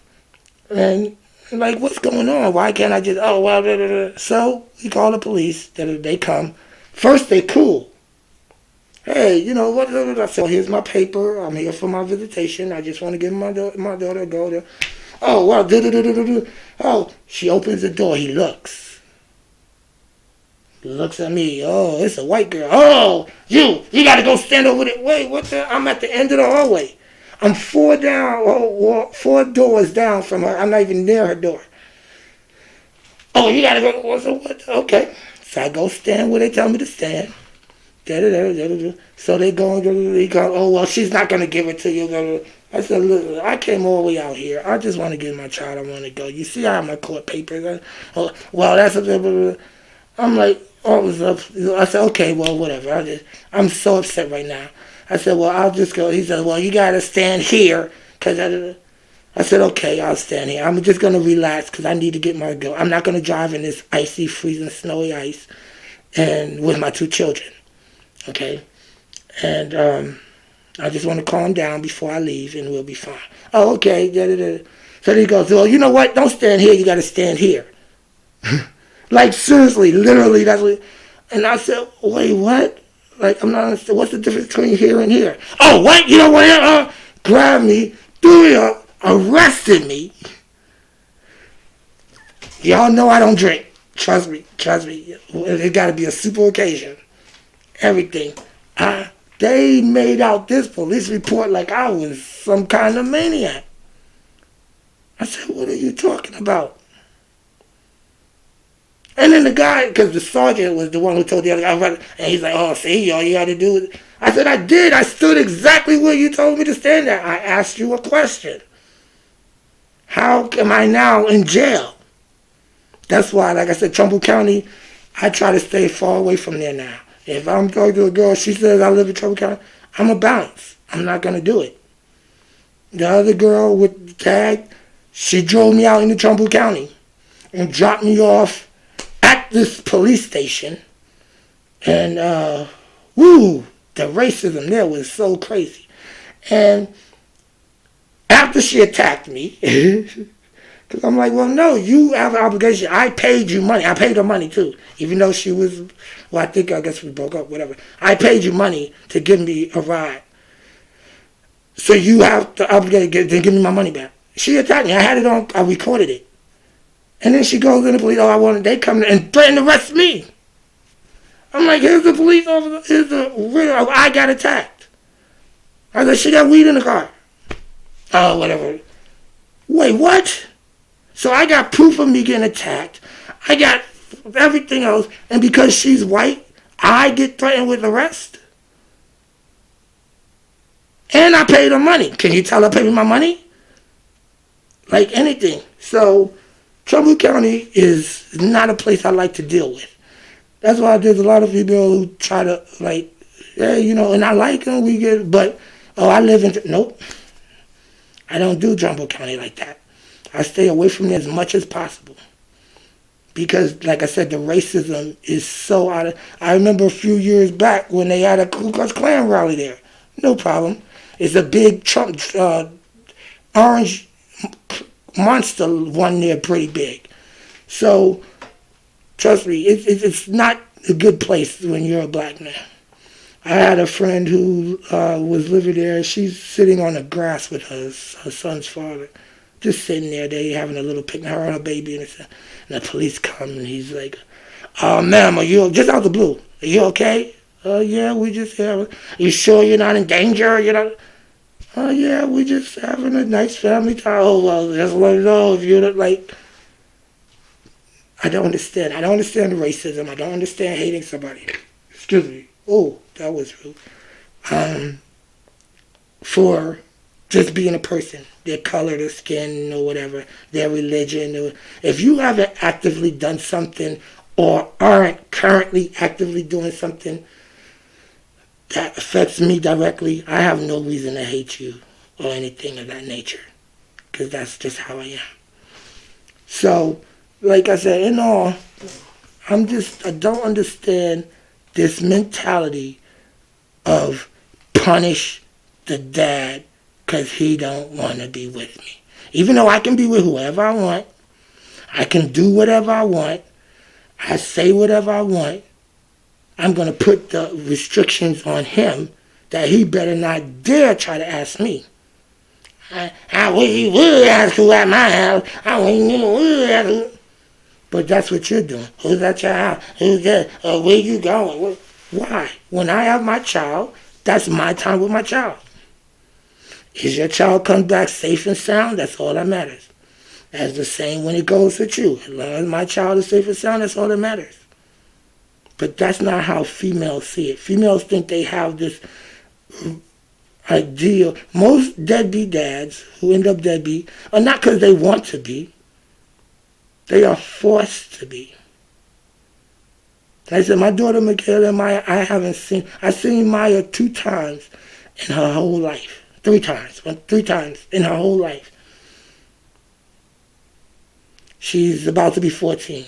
And like, what's going on? Why can't I just, oh, well, blah, blah, blah. So we call the police. They come. First, they cool. Hey, you know, what? I said, well, here's my paper. I'm here for my visitation. I just want to give my daughter a go there. Oh, well, oh, she opens the door. He looks. He looks at me. Oh, it's a white girl. Oh, you got to go stand over there. Wait, what the? I'm at the end of the hallway. I'm 4 doors down from her. I'm not even near her door. Oh, you got to go. What? Okay. So I go stand where they tell me to stand. So they go, oh, well, she's not going to give it to you. I said, look, I came all the way out here. I just want to give my child. I want to go. You see, I have my court papers. Oh, well, that's I'm like, all this up. I said, okay, well, whatever. I'm so upset right now. I said, well, I'll just go. He said, well, you got to stand here. I said, okay, I'll stand here. I'm just going to relax because I need to get my go. I'm not going to drive in this icy, freezing, snowy ice and with my 2 children. Okay? And I just want to calm down before I leave and we'll be fine. Oh, okay. So he goes, well, you know what? Don't stand here. You got to stand here. Like, seriously, literally, that's what. And I said, wait, what? Like, I'm not understanding. What's the difference between here and here? Oh, what? You know what? Grabbed me, threw me up, arrested me. Y'all know I don't drink. Trust me. It got to be a super occasion. Everything. They made out this police report like I was some kind of maniac. I said, what are you talking about? And then the guy, because the sergeant was the one who told the other guy, and he's like, oh, see, all you got to do is... I said, I did. I stood exactly where you told me to stand at. I asked you a question. How am I now in jail? That's why, like I said, Trumbull County, I try to stay far away from there now. If I'm talking to a girl, she says I live in Trumbull County, I'm a bounce. I'm not going to do it. The other girl with the tag, she drove me out into Trumbull County and dropped me off at this police station. And, the racism there was so crazy. And after she attacked me, because I'm like, well, no, you have an obligation. I paid you money. I paid her money, too. Even though she was, well, I guess we broke up, whatever. I paid you money to give me a ride. So you have the obligation to give me my money back. She attacked me. I had it on, I recorded it. And then she goes in the police, they come and threaten to arrest me. I'm like, here's the police officer, I got attacked. I said, she got weed in the car. Oh, whatever. Wait, what? So I got proof of me getting attacked. I got everything else. And because she's white, I get threatened with arrest? And I paid her money. Can you tell her to pay me my money? Like anything. So Trumbull County is not a place I like to deal with. That's why there's a lot of people who try to, like, yeah, you know, and I like them, but, I live in, nope. I don't do Trumbull County like that. I stay away from there as much as possible. Because, like I said, the racism is so out of... I remember a few years back when they had a Ku Klux Klan rally there. No problem. It's a big Trump orange monster one there pretty big. So, trust me, it's not a good place when you're a black man. I had a friend who was living there. She's sitting on the grass with her son's father. Just sitting there, they having a little picnic, her and her baby, and the police come, and he's like, ma'am, are you, just out of the blue, are you okay? Yeah, we just have, you sure you're not in danger, you know? Yeah, we just having a nice family time. Oh, well, just let me know if you're like, I don't understand. I don't understand the racism. I don't understand hating somebody. Excuse me. Oh, that was rude. For just being a person, their color, their skin, or whatever, their religion. If you haven't actively done something or aren't currently actively doing something that affects me directly, I have no reason to hate you or anything of that nature, because that's just how I am. So, like I said, in all, I don't understand this mentality of punish the dad because he don't want to be with me. Even though I can be with whoever I want, I can do whatever I want, I say whatever I want, I'm going to put the restrictions on him that he better not dare try to ask me. I wish he would ask who at my house. I wish he would ask who. But that's what you're doing. Who's at your house? Who's there? Where you going? Why? When I have my child, that's my time with my child. Is your child comes back safe and sound? That's all that matters. That's the same when it goes with you. As long as my child is safe and sound, that's all that matters. But that's not how females see it. Females think they have this ideal. Most deadbeat dads who end up deadbeat are not because they want to be. They are forced to be. Like I said, my daughter Michaela and Maya, I've seen Maya 2 times in her whole life. 3 times. 3 times in her whole life. She's about to be 14.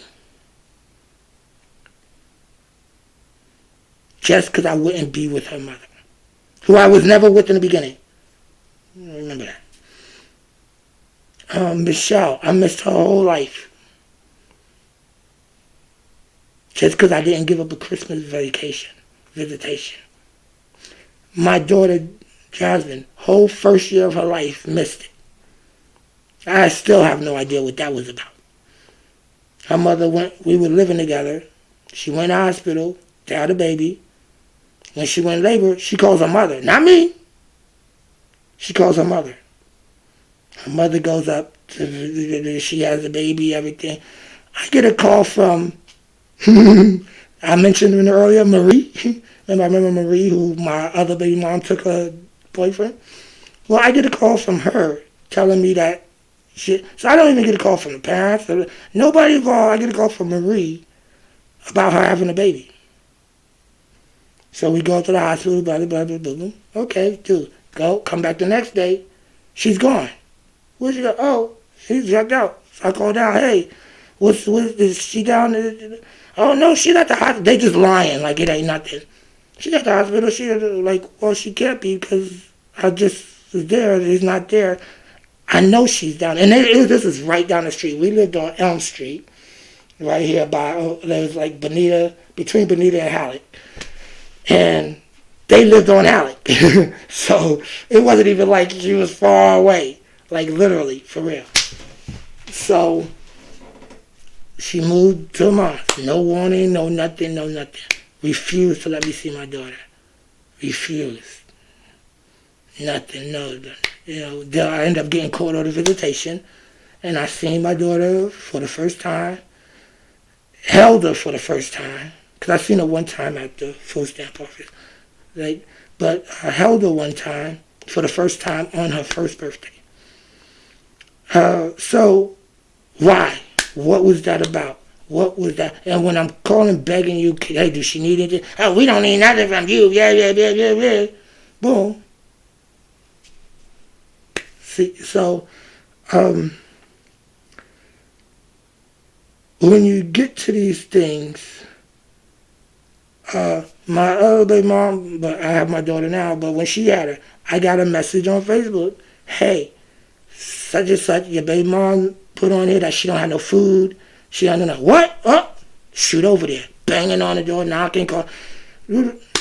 Just because I wouldn't be with her mother, who I was never with in the beginning. Remember that. Michelle, I missed her whole life. Just because I didn't give up a Christmas visitation. My daughter, Jasmine, whole first year of her life, missed it. I still have no idea what that was about. Her mother we were living together. She went to the hospital to have a baby. When she went in labor, she calls her mother. Not me. She calls her mother. Her mother goes up. She has a baby, everything. I get a call from, I mentioned her earlier, Marie. I remember Marie, who my other baby mom took her boyfriend. Well, I get a call from her telling me that so I don't even get a call from the parents. Nobody involved. I get a call from Marie about her having a baby. So we go to the hospital, blah, blah, blah, blah, blah. Okay, dude, go, come back the next day. She's gone. Where'd she go? Oh, she's checked out. So I called down, hey, is she down there? Oh, no, she's at the hospital. They just lying like it ain't nothing. She's at the hospital. She can't be because I just was there. She's not there. I know she's down. And this is right down the street. We lived on Elm Street, right here there was like between Bonita and Halleck. And they lived on Halleck. So it wasn't even like she was far away. Like literally, for real. So she moved to mine. No warning, no nothing. Refused to let me see my daughter. Refused. Nothing, no. I ended up getting court order visitation. And I seen my daughter for the first time. Held her for the first time. Because I seen her one time at the food stamp office. But I held her one time for the first time on her first birthday. So, why? What was that about? What was that? And when I'm calling, begging you, hey, does she need anything? Oh, we don't need nothing from you. Yeah. Boom. See, so, when you get to these things, my other baby mom, but I have my daughter now, but when she had her, I got a message on Facebook, hey, such and such, your baby mom put on here that she don't have no food. She don't know what? Oh, shoot over there, banging on the door, knocking, call.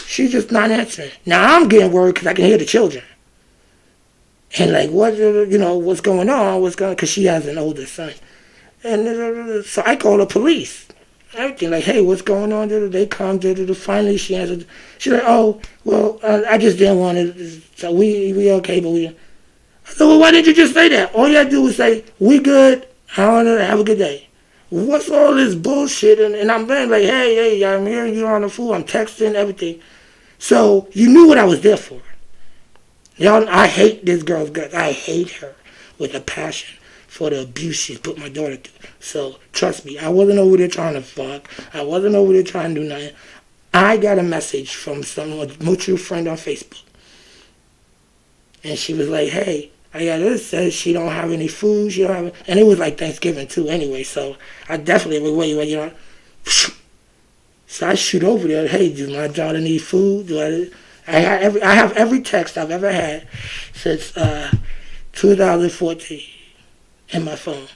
She's just not answering. Now I'm getting worried because I can hear the children. And like, what's going on? Because she has an older son. And so I call the police. Everything, like, hey, what's going on? They come, finally she answered. She's like, oh, well, I just didn't want to, so we okay, but we. I said, well, why didn't you just say that? All you had to do was say, we good, I want to have a good day. What's all this bullshit? And I'm being like, hey, I'm hearing you on the phone, I'm texting, everything. So you knew what I was there for. Y'all, I hate this girl's guts. I hate her with a passion for the abuse she's put my daughter through. So, trust me, I wasn't over there trying to fuck. I wasn't over there trying to do nothing. I got a message from a mutual friend on Facebook. And she was like, hey, I got this, says she don't have any food, and it was like Thanksgiving too anyway, so I definitely, so I shoot over there, hey, does my daughter need food? I have every text I've ever had since 2014 in my phone.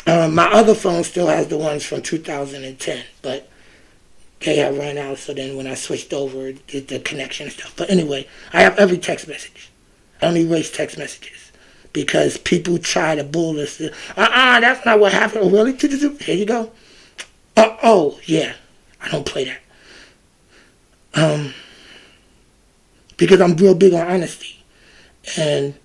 My other phone still has the ones from 2010, but they have ran out. So then when I switched over, the connection and stuff. But anyway, I have every text message. I don't erase text messages because people try to bull us. That's not what happened. Oh, really? Here you go. Oh, yeah. I don't play that. Because I'm real big on honesty. And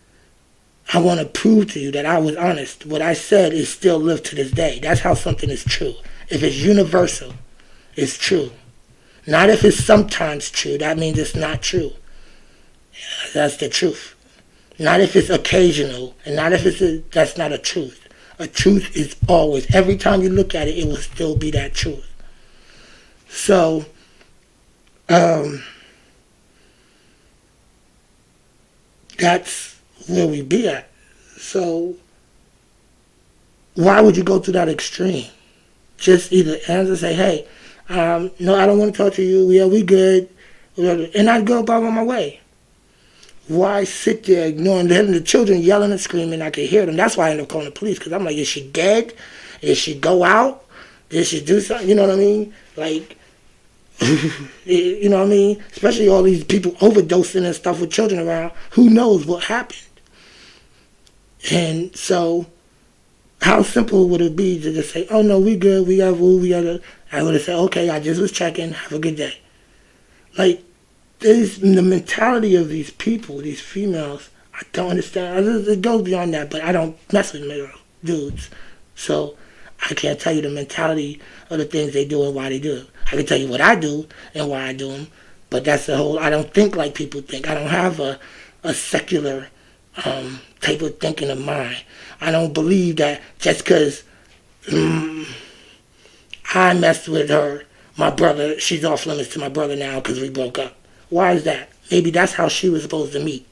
I want to prove to you that I was honest. What I said is still lived to this day. That's how something is true. If it's universal, it's true. Not if it's sometimes true. That means it's not true. That's the truth. Not if it's occasional. And not if that's not a truth. A truth is always. Every time you look at it, it will still be that truth. So, that's where we be at. So why would you go to that extreme? Just either answer, say, hey, no, I don't want to talk to you. Yeah, we good. And I'd go about my way. Why sit there ignoring the children yelling and screaming? I could hear them. That's why I end up calling the police, because I'm like, is she dead? Did she go out? Did she do something? You know what I mean? Like, you know what I mean? Especially all these people overdosing and stuff with children around. Who knows what happened? And so, how simple would it be to just say, oh no, we good, we got food, I would have said, okay, I just was checking, have a good day. Like, the mentality of these people, these females, I don't understand. It goes beyond that, but I don't mess with dudes. So, I can't tell you the mentality of the things they do and why they do it. I can tell you what I do and why I do them, but that's the whole, I don't think like people think. I don't have a secular type of thinking of mine. I don't believe that just because I messed with her, my brother, she's off limits to my brother now because we broke up. Why is that? Maybe that's how she was supposed to meet.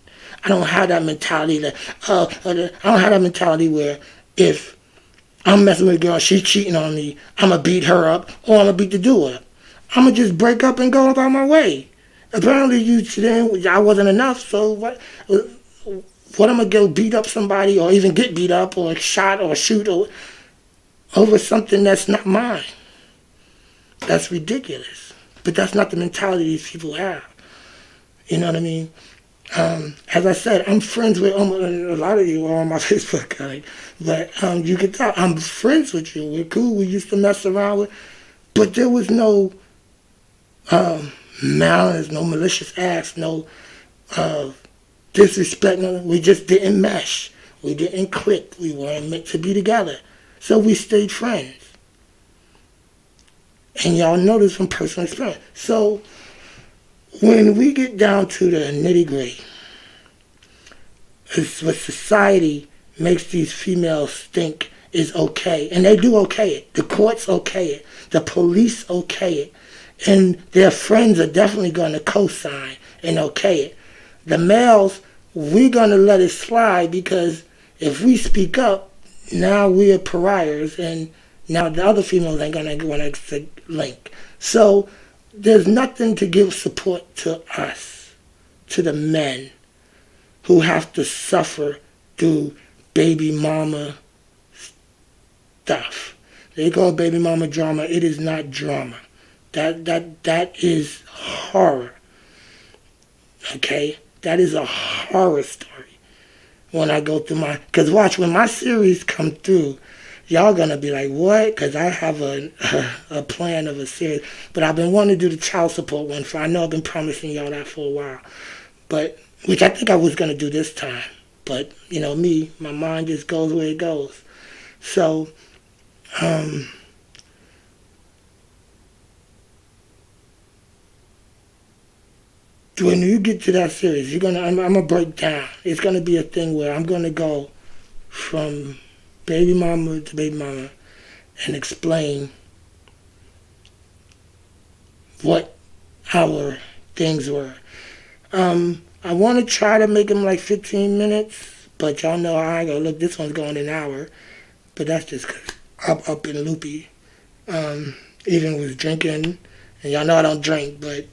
I don't have that mentality that, I don't have that mentality where if I'm messing with a girl, she's cheating on me, I'm going to beat her up or I'm going to beat the dude up. I'm going to just break up and go about my way. Apparently I wasn't enough, so what I'm going to go beat up somebody or even get beat up or shot or shoot or over something that's not mine? That's ridiculous. But that's not the mentality these people have. You know what I mean? As I said, I'm friends with almost a lot of you are on my Facebook, but you can tell I'm friends with you. We're cool. We used to mess around with, but there was no malice, no malicious acts, no disrespect. No, we just didn't mesh. We didn't click. We weren't meant to be together. So we stayed friends. And y'all know this from personal experience. So when we get down to the nitty-gritty, it's what society makes these females think is okay. And they do okay it. The courts okay it. The police okay it. And their friends are definitely going to co-sign and okay it. The males, we're going to let it slide because if we speak up, now we're pariahs and now the other females ain't going to want to link. So there's nothing to give support to us, to the men who have to suffer through baby mama stuff. They call it baby mama drama. It is not drama. That is horror. Okay? That is a horror story. When I go through because watch, when my series come through, y'all gonna be like, what? Because I have a plan of a series. But I've been wanting to do the child support one I know I've been promising y'all that for a while. But, which I think I was gonna do this time. But, you know, my mind just goes where it goes. So, when you get to that series, I'm gonna break down. It's gonna be a thing where I'm gonna go from baby mama to baby mama and explain what our things were. I want to try to make them like 15 minutes, but y'all know how I go. Look, this one's going an hour, but that's just because I'm up and loopy. Even with drinking, and y'all know I don't drink, but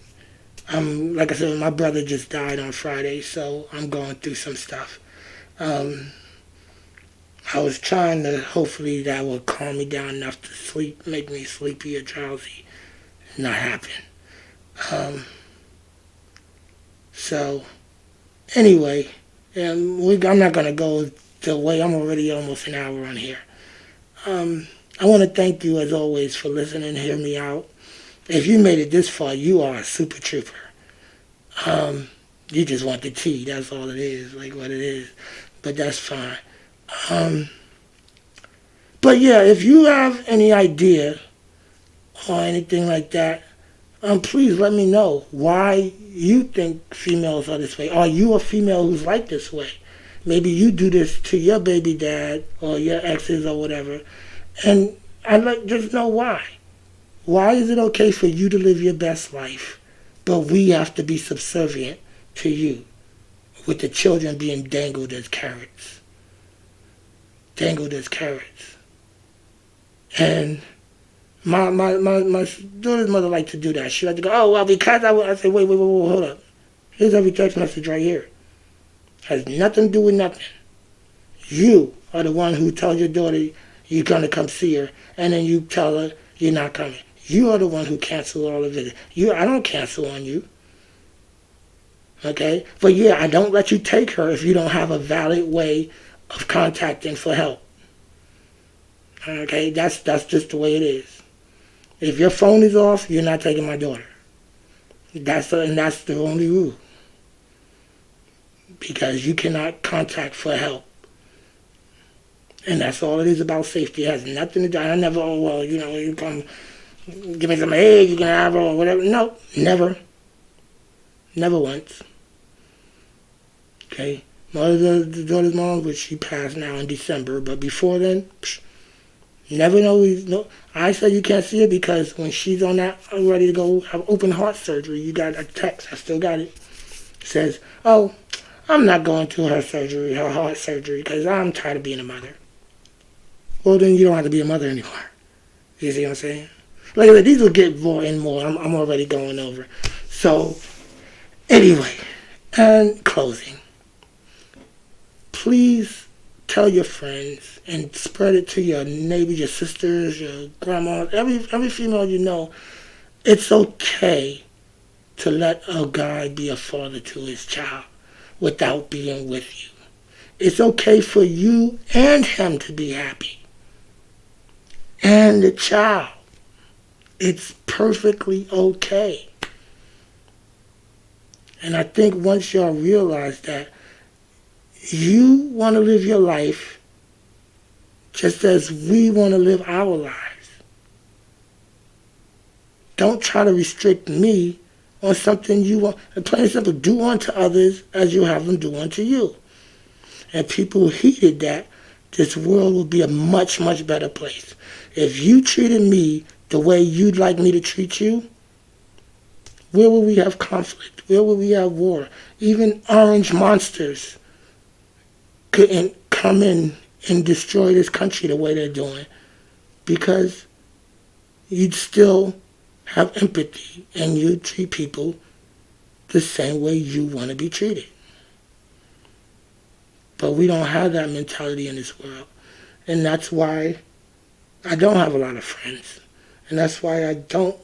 Like I said, my brother just died on Friday, so I'm going through some stuff. Um, I was trying to, hopefully that will calm me down enough to sleep, make me sleepy or drowsy. Not happen. Um, so, anyway, I'm not going to go the way I'm already almost an hour on here. I want to thank you, as always, for listening and hear me out. If you made it this far, you are a super trooper. You just want the tea. That's all it is, like what it is. But that's fine. Um, but yeah, if you have any idea or anything like that, please let me know why you think females are this way. Are you a female who's like this way? Maybe you do this to your baby dad or your exes or whatever. And I'd like just know why. Why is it okay for you to live your best life, but we have to be subservient to you, with the children being dangled as carrots? Dangled as carrots. And my daughter's mother liked to do that. She liked to go, oh, well, because I say, wait, hold up. Here's every text message right here. Has nothing to do with nothing. You are the one who tells your daughter you're going to come see her, and then you tell her you're not coming. You are the one who canceled all of it. I don't cancel on you. Okay? But yeah, I don't let you take her if you don't have a valid way of contacting for help. Okay? That's just the way it is. If your phone is off, you're not taking my daughter. That's the only rule. Because you cannot contact for help. And that's all it is about safety. It has nothing to do. I never, oh, well, you come give me some eggs, you can have or whatever. No, never. Never once. Okay? The daughter's mom, which she passed now in December, but before then, never know. No. I said you can't see her because when she's on that, ready to go have open heart surgery, you got a text, I still got it. It says, oh, I'm not going to her heart surgery, because I'm tired of being a mother. Well, then you don't have to be a mother anymore. You see what I'm saying? Like I said, these will get more and more. I'm already going over. So, anyway, and closing. Please tell your friends and spread it to your neighbors, your sisters, your grandma, every female you know. It's okay to let a guy be a father to his child without being with you. It's okay for you and him to be happy. And the child. It's perfectly okay. And I think once y'all realize that, you want to live your life just as we want to live our lives. Don't try to restrict me on something you want. And plain and simple, do unto others as you have them do unto you. And people who heeded that, this world will be a much, much better place. If you treated me the way you'd like me to treat you, where will we have conflict? Where will we have war? Even orange monsters couldn't come in and destroy this country the way they're doing, because you'd still have empathy and you'd treat people the same way you want to be treated. But we don't have that mentality in this world. And that's why I don't have a lot of friends. And that's why I don't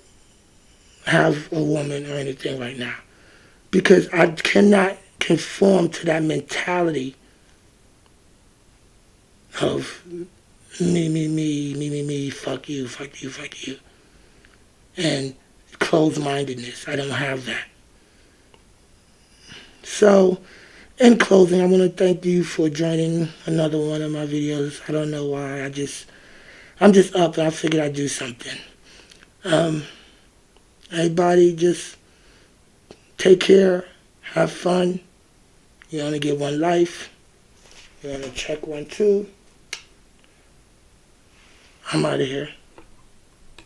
have a woman or anything right now. Because I cannot conform to that mentality of me, fuck you. And closed-mindedness. I don't have that. So, in closing, I want to thank you for joining another one of my videos. I don't know why. I'm just up and I figured I'd do something. Everybody just take care, have fun. You only get one life. You want to check 1, 2. I'm out of here.